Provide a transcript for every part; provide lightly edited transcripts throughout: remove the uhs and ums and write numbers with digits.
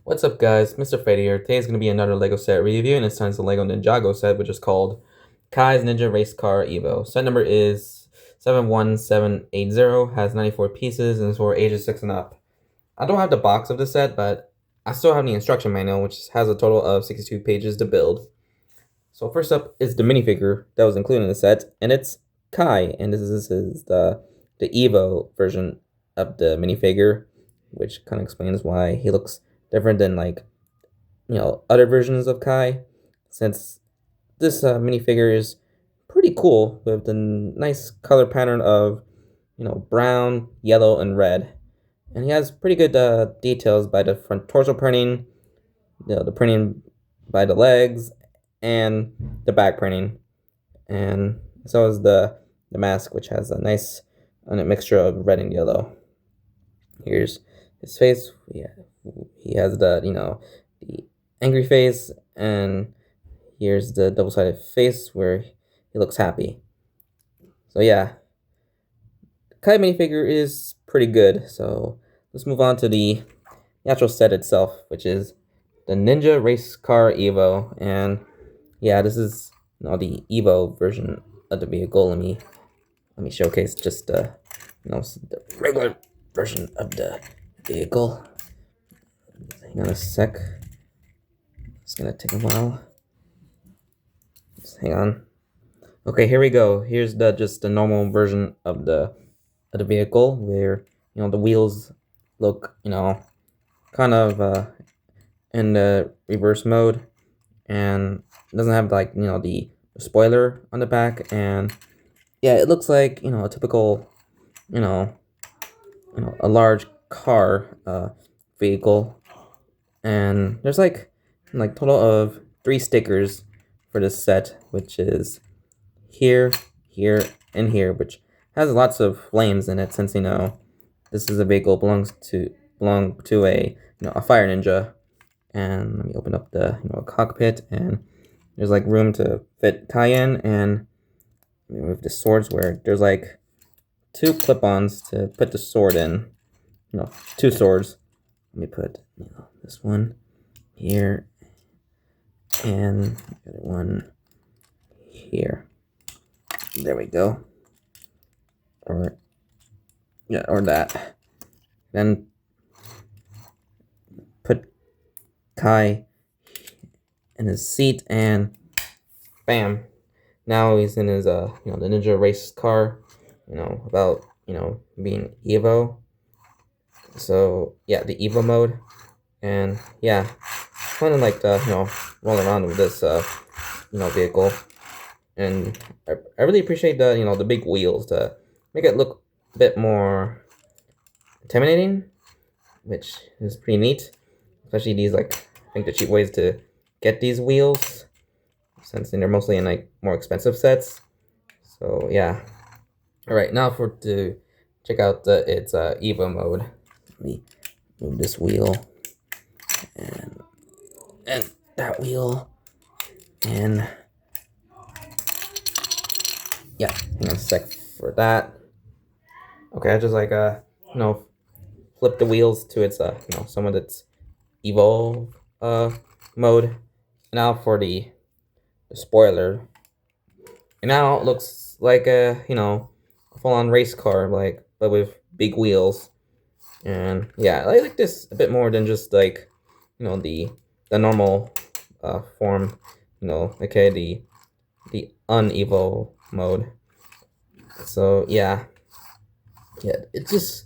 What's up guys, Mr. Freddy here. Today's going to be another LEGO set review, and this time it's the LEGO Ninjago set, which is called Kai's Ninja Race Car EVO. Set number is 71780, has 94 pieces, and is for ages 6 and up. I don't have the box of the set, but I still have the instruction manual, which has a total of 62 pages to build. So first up is the minifigure that was included in the set, and it's Kai, and this is the EVO version of the minifigure, which kind of explains why he looks different than other versions of Kai, since this minifigure is pretty cool with the nice color pattern of brown, yellow, and red, and he has pretty good details by the front torso printing, the printing by the legs, and the back printing, and so is the mask, which has a nice mixture of red and yellow. Here's his face. Yeah, he has the angry face, and here's the double-sided face where he looks happy. So yeah, the Kai minifigure is pretty good. So let's move on to the actual set itself, which is the Ninja Race Car EVO. And yeah, this is the EVO version of the vehicle. Let me showcase just the regular version of the vehicle. Hang on a sec. It's gonna take a while. Just hang on. Okay, here we go. Here's just the normal version of the vehicle, where the wheels look kind of in the reverse mode, and it doesn't have the spoiler on the back, and yeah, it looks like a typical a large car vehicle. And there's like total of 3 stickers for this set, which is here, here, and here, which has lots of flames in it, since this is a vehicle belong to a fire ninja. And let me open up the cockpit, and there's room to fit Cayenne, and remove the swords, where there's 2 clip-ons to put the sword in. 2 swords. Let me put this one here, and the other one here. There we go. Or that. Then put Kai in his seat, and bam. Now he's in his the Ninja Race car, about being EVO. So yeah, the EVO mode, and yeah, kind of rolling around with this vehicle, and I really appreciate the big wheels to make it look a bit more intimidating, which is pretty neat, especially these I think the cheap ways to get these wheels, since they're mostly in more expensive sets. So yeah. All right, now to check out its EVO mode. Let me move this wheel, and that wheel, and yeah, hang on a sec for that. Okay, I just flip the wheels to its some of its evolve mode. Now for the spoiler. And now it looks like a full-on race car, but with big wheels. And yeah, I like this a bit more than just the normal form, okay, the unevo mode. So yeah, it's just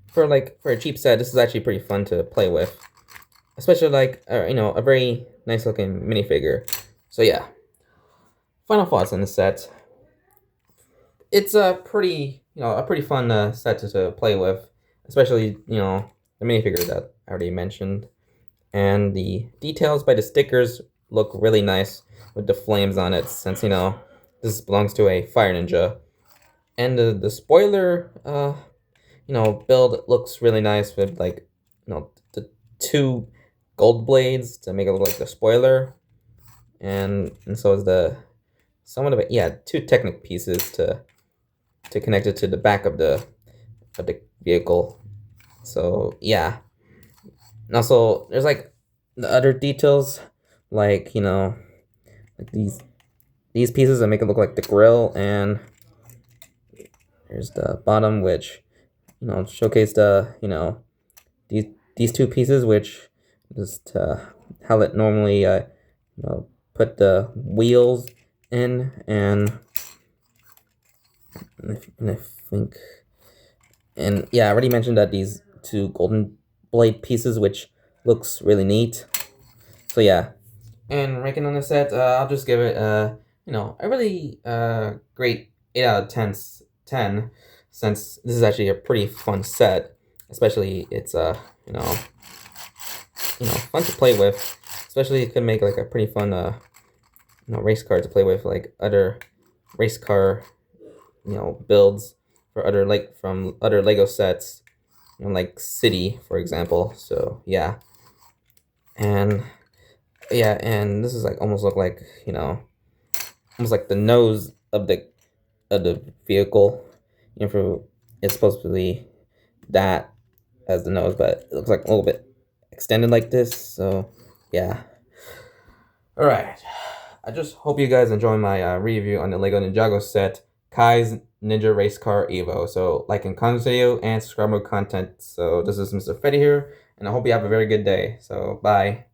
for a cheap set, this is actually pretty fun to play with, especially a very nice looking minifigure. So yeah, final thoughts on the set. It's a pretty fun set to play with, especially the minifigure that I already mentioned, and the details by the stickers look really nice with the flames on it, since this belongs to a fire ninja, and the spoiler build looks really nice with the 2 gold blades to make it look like the spoiler, and so is some of it, 2 Technic pieces to connect it to the back of the vehicle. So yeah, And also, there's like the other details, like like these pieces that make it look like the grill, and here's the bottom, which showcase the these these two pieces, which just how it normally put the wheels in, and I think, and yeah, I already mentioned that these two golden blade pieces, which looks really neat. So yeah, and ranking on the set, I'll just give it a really great 8 out of 10, since this is actually a pretty fun set, especially it's fun to play with, especially it could make like a pretty fun race car to play with, like other race car builds for other like from other Lego sets, like City, for example. So yeah, and and this is like almost look like almost like the nose of the vehicle. For it's supposed to be that as the nose, but it looks like a little bit extended like this. So yeah. All right. I just hope you guys enjoy my review on the Lego Ninjago set, Kai's Ninja Race Car Evo. So like and comment this video and subscribe more content. So this is Mr. Freddy here, and I hope you have a very good day. So bye.